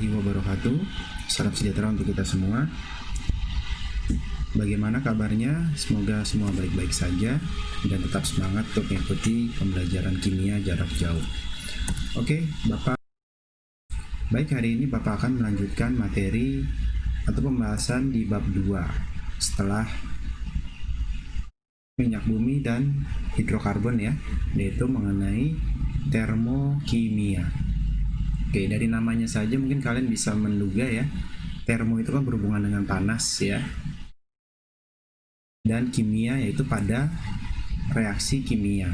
warahmatullahi wabarakatuh. Salam sejahtera untuk kita semua. Bagaimana kabarnya? Semoga semua baik-baik saja dan tetap semangat untuk mengikuti pembelajaran kimia jarak jauh. Oke, Bapak. Baik, hari ini Bapak akan melanjutkan materi atau pembahasan di bab 2 setelah minyak bumi dan hidrokarbon ya, yaitu mengenai termokimia. Oke, dari namanya saja mungkin kalian bisa menduga ya, termo itu kan berhubungan dengan panas ya, dan kimia yaitu pada reaksi kimia.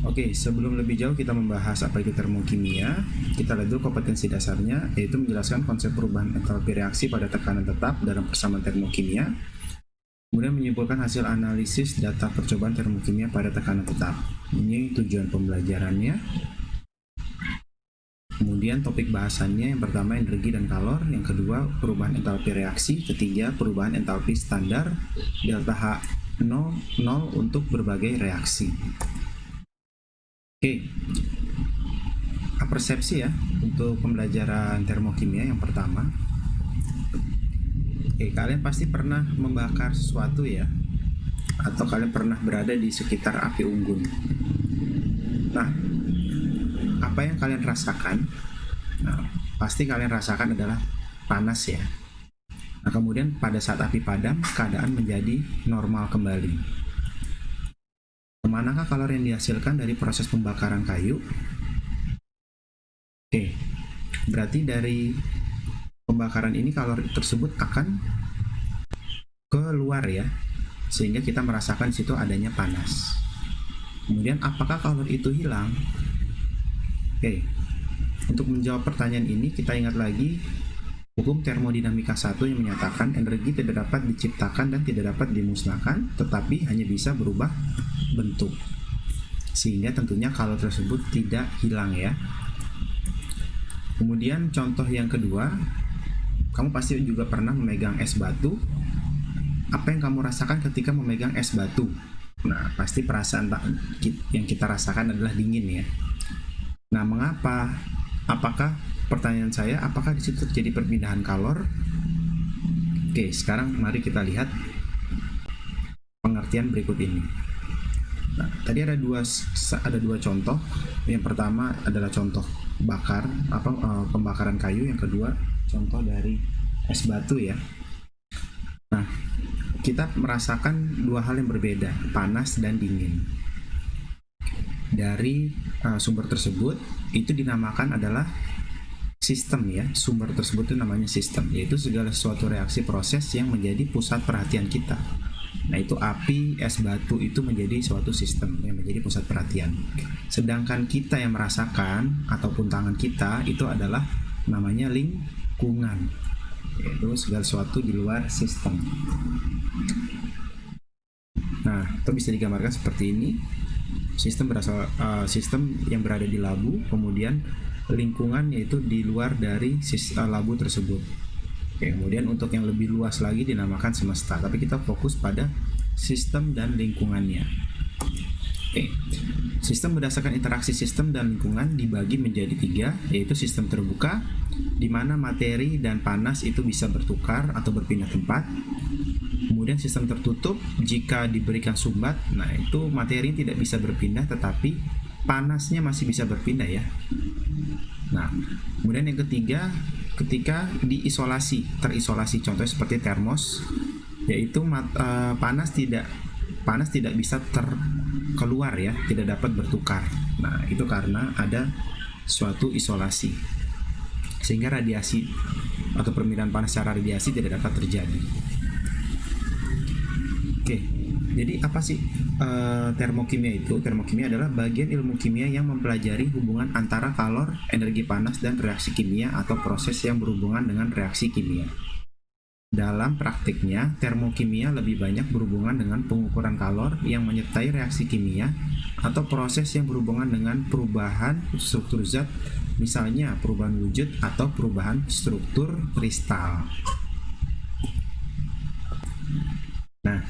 Oke, sebelum lebih jauh kita membahas apa itu termokimia, kita lihat dulu kompetensi dasarnya, yaitu menjelaskan konsep perubahan entalpi reaksi pada tekanan tetap dalam persamaan termokimia, kemudian menyimpulkan hasil analisis data percobaan termokimia pada tekanan tetap. Ini tujuan pembelajarannya. Kemudian topik bahasannya yang pertama energi dan kalor, yang kedua perubahan entalpi reaksi, ketiga perubahan entalpi standar delta H 0 untuk berbagai reaksi. Oke, persepsi ya untuk pembelajaran termokimia yang pertama. Oke, kalian pasti pernah membakar sesuatu ya, atau kalian pernah berada di sekitar api unggun. Nah, apa yang kalian rasakan? Nah, pasti kalian rasakan adalah panas ya. Nah, kemudian pada saat api padam, keadaan menjadi normal kembali. Kemanakah kalor yang dihasilkan dari proses pembakaran kayu? Oke, berarti dari pembakaran ini kalor tersebut akan keluar ya, sehingga kita merasakan di situ adanya panas. Kemudian apakah kalor itu hilang? Oke, untuk menjawab pertanyaan ini kita ingat lagi hukum termodinamika 1 yang menyatakan energi tidak dapat diciptakan dan tidak dapat dimusnahkan, tetapi hanya bisa berubah bentuk. Sehingga tentunya kalor tersebut tidak hilang ya. Kemudian contoh yang kedua, kamu pasti juga pernah memegang es batu. Apa yang kamu rasakan ketika memegang es batu? Nah, pasti perasaan yang kita rasakan adalah dingin ya. Nah, mengapa? Apakah pertanyaan saya, apakah di situ terjadi perpindahan kalor? Oke, sekarang mari kita lihat pengertian berikut ini. Nah, tadi ada dua contoh. Yang pertama adalah contoh pembakaran kayu, yang kedua contoh dari es batu ya. Nah, kita merasakan dua hal yang berbeda, panas dan dingin. Dari sumber tersebut itu dinamakan adalah sistem ya. Sumber tersebut itu namanya sistem, yaitu segala sesuatu reaksi proses yang menjadi pusat perhatian kita. Nah, itu api, es batu itu menjadi suatu sistem yang menjadi pusat perhatian. Sedangkan kita yang merasakan ataupun tangan kita itu adalah namanya lingkungan, yaitu segala sesuatu di luar sistem. Nah, itu bisa digambarkan seperti ini. Sistem yang berada di labu, kemudian lingkungan yaitu di luar dari labu tersebut. Oke, kemudian untuk yang lebih luas lagi dinamakan semesta, tapi kita fokus pada sistem dan lingkungannya. Oke, sistem berdasarkan interaksi sistem dan lingkungan dibagi menjadi 3, yaitu sistem terbuka, di mana materi dan panas itu bisa bertukar atau berpindah tempat. Kemudian sistem tertutup, jika diberikan sumbat, nah itu materi tidak bisa berpindah, tetapi panasnya masih bisa berpindah ya. Nah, kemudian yang ketiga, ketika terisolasi, contohnya seperti termos, yaitu panas tidak bisa keluar ya, tidak dapat bertukar. Nah, itu karena ada suatu isolasi, sehingga radiasi atau permintaan panas secara radiasi tidak dapat terjadi. Oke, jadi apa sih termokimia itu? Termokimia adalah bagian ilmu kimia yang mempelajari hubungan antara kalor, energi panas, dan reaksi kimia atau proses yang berhubungan dengan reaksi kimia. Dalam praktiknya, termokimia lebih banyak berhubungan dengan pengukuran kalor yang menyertai reaksi kimia atau proses yang berhubungan dengan perubahan struktur zat, misalnya perubahan wujud atau perubahan struktur kristal. Nah,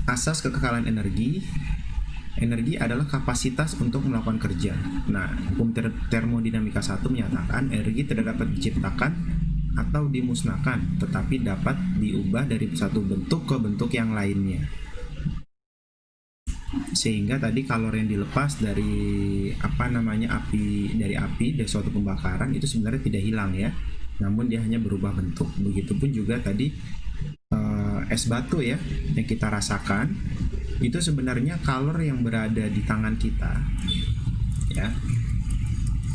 asas kekekalan energi Energi adalah kapasitas untuk melakukan kerja. Nah, hukum termodinamika 1 menyatakan energi tidak dapat diciptakan atau dimusnahkan, tetapi dapat diubah dari satu bentuk ke bentuk yang lainnya. Sehingga tadi kalor yang dilepas dari api dari suatu pembakaran itu sebenarnya tidak hilang ya, namun dia hanya berubah bentuk. Begitupun juga tadi es batu ya yang kita rasakan, itu sebenarnya kalor yang berada di tangan kita ya,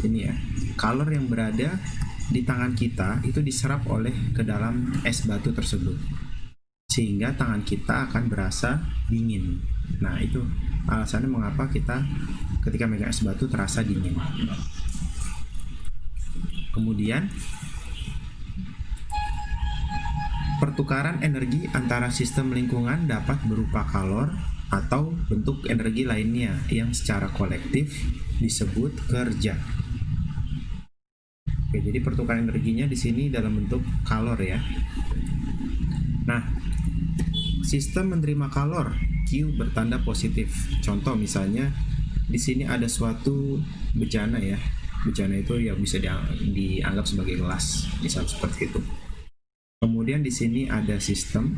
ini ya, kalor yang berada di tangan kita itu diserap oleh ke dalam es batu tersebut, sehingga tangan kita akan berasa dingin. Nah, itu alasannya mengapa kita ketika megang es batu terasa dingin. Kemudian pertukaran energi antara sistem lingkungan dapat berupa kalor atau bentuk energi lainnya yang secara kolektif disebut kerja. Oke, jadi pertukaran energinya di sini dalam bentuk kalor ya. Nah, sistem menerima kalor Q bertanda positif. Contoh misalnya di sini ada suatu bejana ya. Bejana itu ya bisa dianggap sebagai gelas, misal seperti itu. Kemudian di sini ada sistem.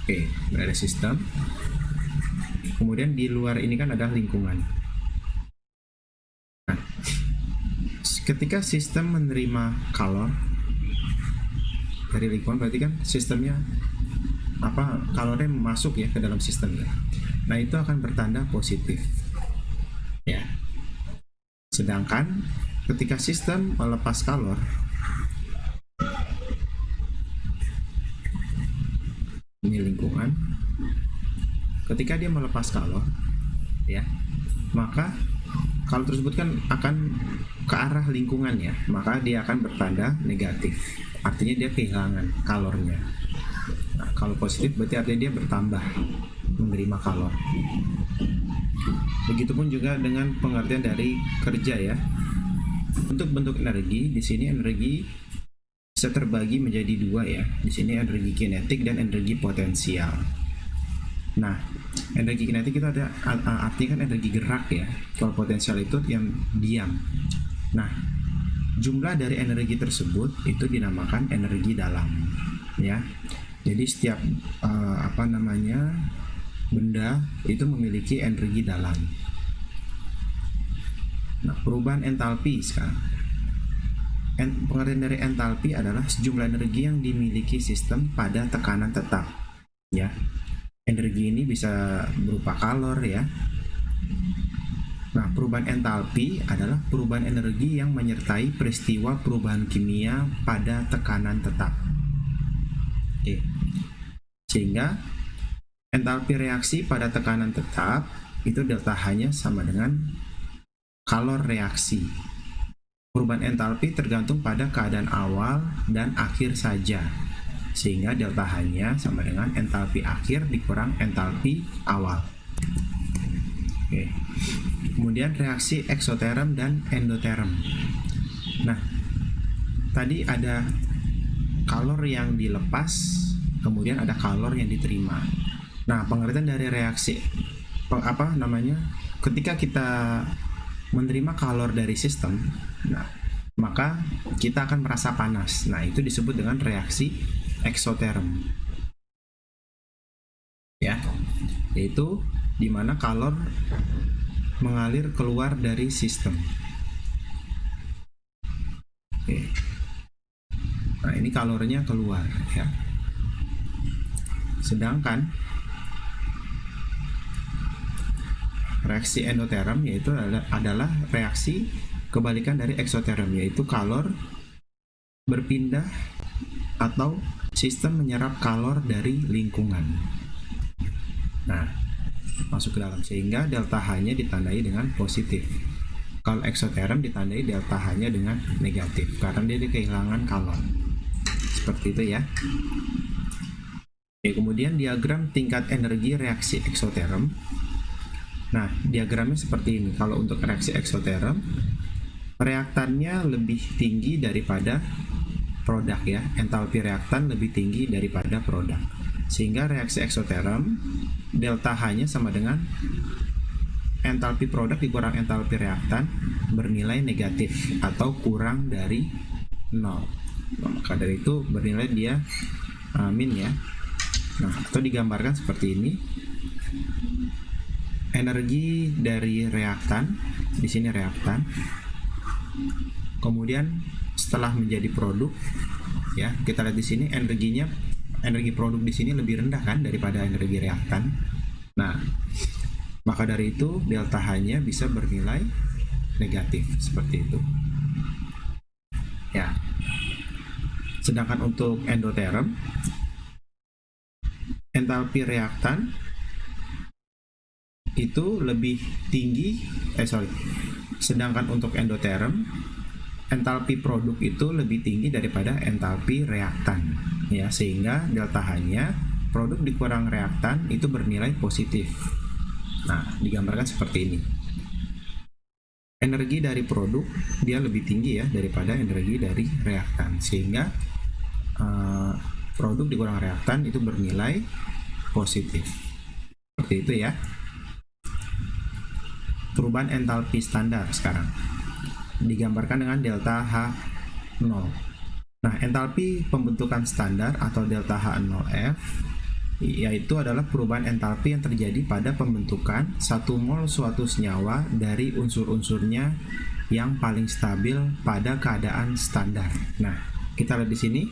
Oke, ada sistem. Kemudian di luar ini kan ada lingkungan. Nah, ketika sistem menerima kalor dari lingkungan, berarti kan sistemnya kalornya masuk ya ke dalam sistemnya. Nah, itu akan bertanda positif. Ya. Sedangkan ketika sistem melepas kalor, ini lingkungan, ketika dia melepas kalor ya, maka kalor tersebut kan akan ke arah lingkungan ya, maka dia akan bertanda negatif, artinya dia kehilangan kalornya. Nah, kalau positif berarti artinya dia bertambah menerima kalor. Begitupun juga dengan pengertian dari kerja ya. Untuk bentuk energi, di sini energi bisa terbagi menjadi dua ya. Di sini energi kinetik dan energi potensial. Nah, energi kinetik itu ada artinya kan energi gerak ya. Kalau potensial itu yang diam. Nah, jumlah dari energi tersebut itu dinamakan energi dalam ya. Jadi setiap benda itu memiliki energi dalam. Nah, perubahan entalpi sekarang. Pengertian dari entalpi adalah sejumlah energi yang dimiliki sistem pada tekanan tetap ya. Energi ini bisa berupa kalor ya. Nah, perubahan entalpi adalah perubahan energi yang menyertai peristiwa perubahan kimia pada tekanan tetap. Oke. Sehingga entalpi reaksi pada tekanan tetap itu delta H-nya sama dengan kalor reaksi. Perubahan entalpi tergantung pada keadaan awal dan akhir saja, sehingga delta H-nya sama dengan entalpi akhir dikurang entalpi awal. Oke. Kemudian reaksi eksoterm dan endoterm. Nah, tadi ada kalor yang dilepas, kemudian ada kalor yang diterima. Nah, pengertian dari reaksi ketika kita menerima kalor dari sistem, nah, maka kita akan merasa panas. Nah, itu disebut dengan reaksi eksoterm. Ya, yaitu di mana kalor mengalir keluar dari sistem. Oke. Nah, ini kalornya keluar ya. Sedangkan reaksi endoterm yaitu adalah reaksi kebalikan dari eksoterm, yaitu kalor berpindah atau sistem menyerap kalor dari lingkungan. Nah, masuk ke dalam, sehingga delta H-nya ditandai dengan positif. Kalau eksoterm ditandai delta H-nya dengan negatif karena dia kehilangan kalor. Seperti itu ya. Oke, kemudian diagram tingkat energi reaksi eksoterm. Nah, diagramnya seperti ini. Kalau untuk reaksi eksoterm, reaktannya lebih tinggi daripada produk ya. Entalpi reaktan lebih tinggi daripada produk. Sehingga reaksi eksoterm delta H-nya sama dengan entalpi produk dikurang entalpi reaktan bernilai negatif atau kurang dari 0. Maka dari itu bernilai dia min ya. Nah, atau digambarkan seperti ini. Energi dari reaktan, di sini reaktan. Kemudian setelah menjadi produk ya, kita lihat di sini energi produk di sini lebih rendah kan daripada energi reaktan. Nah, maka dari itu delta H-nya bisa bernilai negatif seperti itu. Ya. Sedangkan untuk endoterm, entalpi reaktan itu lebih tinggi, sedangkan untuk endoterm, entalpi produk itu lebih tinggi daripada entalpi reaktan, ya, sehingga delta H-nya produk dikurang reaktan itu bernilai positif. Nah, digambarkan seperti ini. Energi dari produk dia lebih tinggi ya daripada energi dari reaktan, sehingga produk dikurang reaktan itu bernilai positif. Seperti itu ya. Perubahan entalpi standar sekarang digambarkan dengan delta H0. Nah, entalpi pembentukan standar atau delta H0F yaitu adalah perubahan entalpi yang terjadi pada pembentukan 1 mol suatu senyawa dari unsur-unsurnya yang paling stabil pada keadaan standar. Nah, kita lihat di sini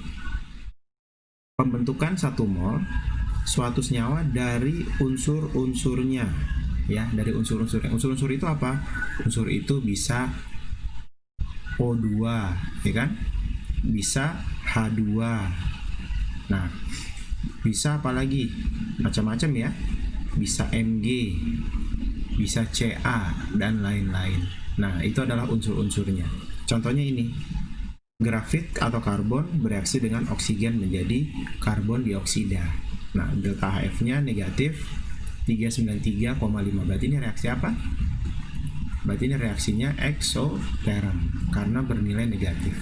pembentukan 1 mol suatu senyawa dari unsur-unsurnya, ya, dari unsur-unsurnya. Unsur-unsur itu apa? Unsur itu bisa O2, ya kan? Bisa H2. Nah, bisa apa lagi? Macam-macam ya. Bisa Mg, bisa Ca, dan lain-lain. Nah, itu adalah unsur-unsurnya. Contohnya ini. Grafit atau karbon bereaksi dengan oksigen menjadi karbon dioksida. Nah, delta HF-nya negatif 393,5. Berarti ini reaksi apa? Berarti ini reaksinya eksoterm karena bernilai negatif.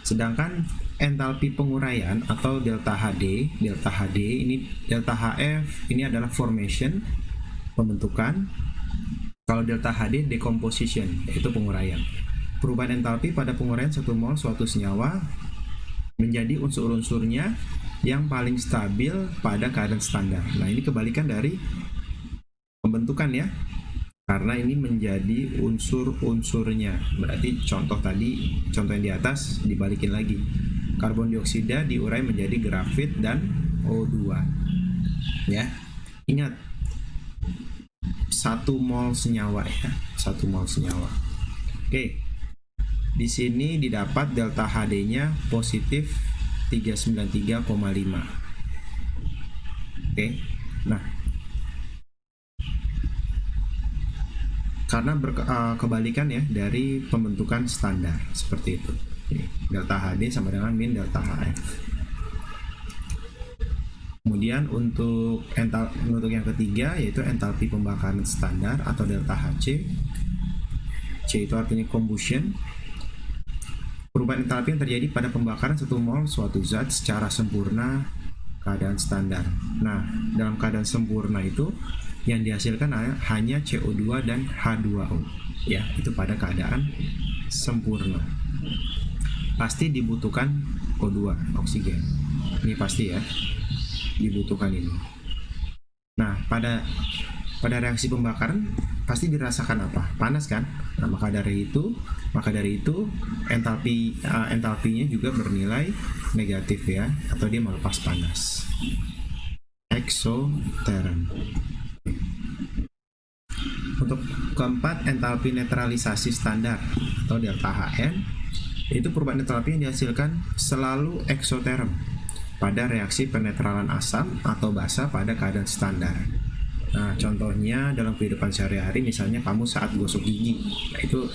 Sedangkan entalpi penguraian atau delta HD ini delta HF ini adalah formation, pembentukan. Kalau delta HD decomposition, yaitu penguraian. Perubahan entalpi pada penguraian 1 mol suatu senyawa menjadi unsur-unsurnya yang paling stabil pada keadaan standar. Nah, ini kebalikan dari pembentukan ya. Karena ini menjadi unsur-unsurnya. Berarti contoh yang di atas dibalikin lagi. Karbon dioksida diurai menjadi grafit dan O2. Ya. Ingat 1 mol senyawa ya, 1 mol senyawa. Oke. Di sini didapat delta HD-nya positif 393,5. Oke. Nah, karena kebalikan ya dari pembentukan standar seperti itu. Oke. Delta HD sama dengan min delta HF. Kemudian untuk yang ketiga yaitu entalpi pembakaran standar atau delta HC. C itu artinya combustion. Perubahan entalpi yang terjadi pada pembakaran 1 mol suatu zat secara sempurna keadaan standar. Nah, dalam keadaan sempurna itu yang dihasilkan hanya CO2 dan H2O. Ya, itu pada keadaan sempurna. Pasti dibutuhkan O2, oksigen. Ini pasti ya, dibutuhkan ini. Nah, pada reaksi pembakaran pasti dirasakan apa? Panas kan? Nah, maka dari itu entalpinya juga bernilai negatif ya, atau dia melepas panas. Exotherm. Untuk keempat, entalpi netralisasi standar atau delta HN, itu perubahan entalpi yang dihasilkan selalu exotherm pada reaksi penetralan asam atau basa pada keadaan standar. Nah, contohnya dalam kehidupan sehari-hari, misalnya kamu saat gosok gigi, nah itu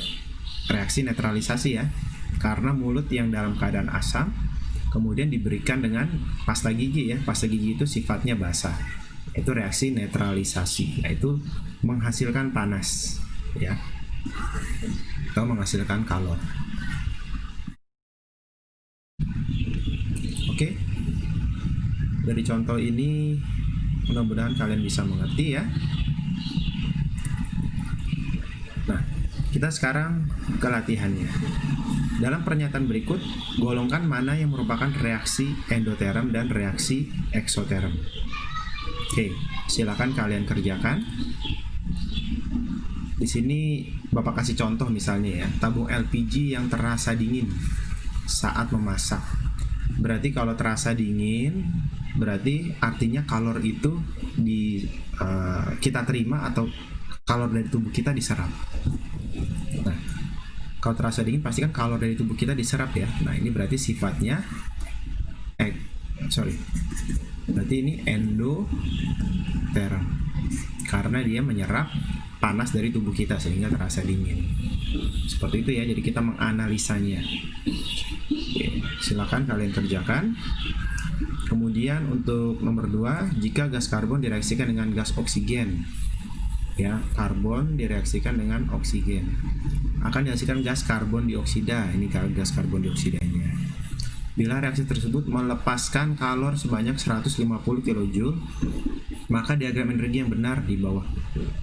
reaksi netralisasi ya, karena mulut yang dalam keadaan asam kemudian diberikan dengan pasta gigi ya, pasta gigi itu sifatnya basah, itu reaksi netralisasi, yaitu menghasilkan panas ya, atau menghasilkan kalor. Oke. Dari contoh ini mudah-mudahan kalian bisa mengerti ya. Nah, kita sekarang ke latihannya. Dalam pernyataan berikut, golongkan mana yang merupakan reaksi endoterm dan reaksi eksoterm. Oke, silakan kalian kerjakan. Di sini Bapak kasih contoh misalnya ya, tabung LPG yang terasa dingin saat memasak. Berarti kalau terasa dingin, berarti artinya kalor itu kita terima atau kalor dari tubuh kita diserap. Nah, kalau terasa dingin pasti kan kalor dari tubuh kita diserap ya. Nah, ini berarti sifatnya berarti ini endoterm karena dia menyerap panas dari tubuh kita sehingga terasa dingin. Seperti itu ya, jadi kita menganalisanya. Oke, silakan kalian kerjakan. Kemudian untuk nomor 2, jika gas karbon direaksikan dengan gas oksigen, ya, karbon direaksikan dengan oksigen, akan dihasilkan gas karbon dioksida. Ini gas karbon dioksidanya. Bila reaksi tersebut melepaskan kalor sebanyak 150 kJ, maka diagram energi yang benar di bawah.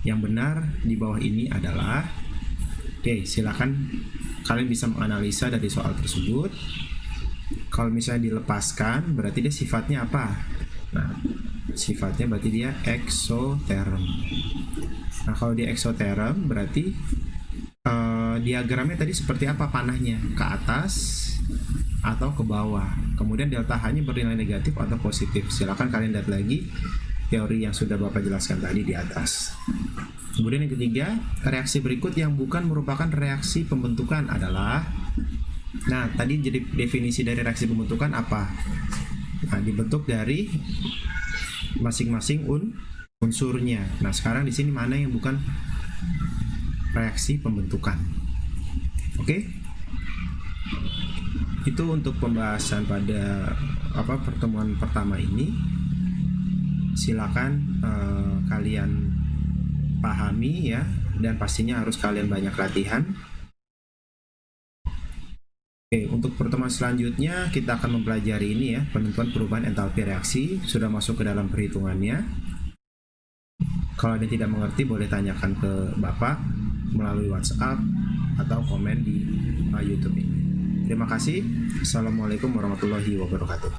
Yang benar di bawah ini adalah, oke, silakan kalian bisa menganalisa dari soal tersebut. Kalau misalnya dilepaskan, berarti dia sifatnya apa? Nah, sifatnya berarti dia eksoterm. Nah, kalau dia eksoterm, berarti diagramnya tadi seperti apa panahnya? Ke atas atau ke bawah? Kemudian delta H-nya bernilai negatif atau positif? Silakan kalian lihat lagi teori yang sudah Bapak jelaskan tadi di atas. Kemudian yang ketiga, reaksi berikut yang bukan merupakan reaksi pembentukan adalah, nah tadi jadi definisi dari reaksi pembentukan apa? Nah, dibentuk dari masing-masing unsurnya. Nah, sekarang di sini mana yang bukan reaksi pembentukan? Oke? Itu untuk pembahasan pada pertemuan pertama ini. Silakan kalian pahami ya, dan pastinya harus kalian banyak latihan. Oke, untuk pertemuan selanjutnya kita akan mempelajari ini ya, penentuan perubahan entalpi reaksi. Sudah masuk ke dalam perhitungannya. Kalau ada yang tidak mengerti boleh tanyakan ke Bapak melalui WhatsApp atau komen di YouTube ini. Terima kasih. Assalamualaikum warahmatullahi wabarakatuh.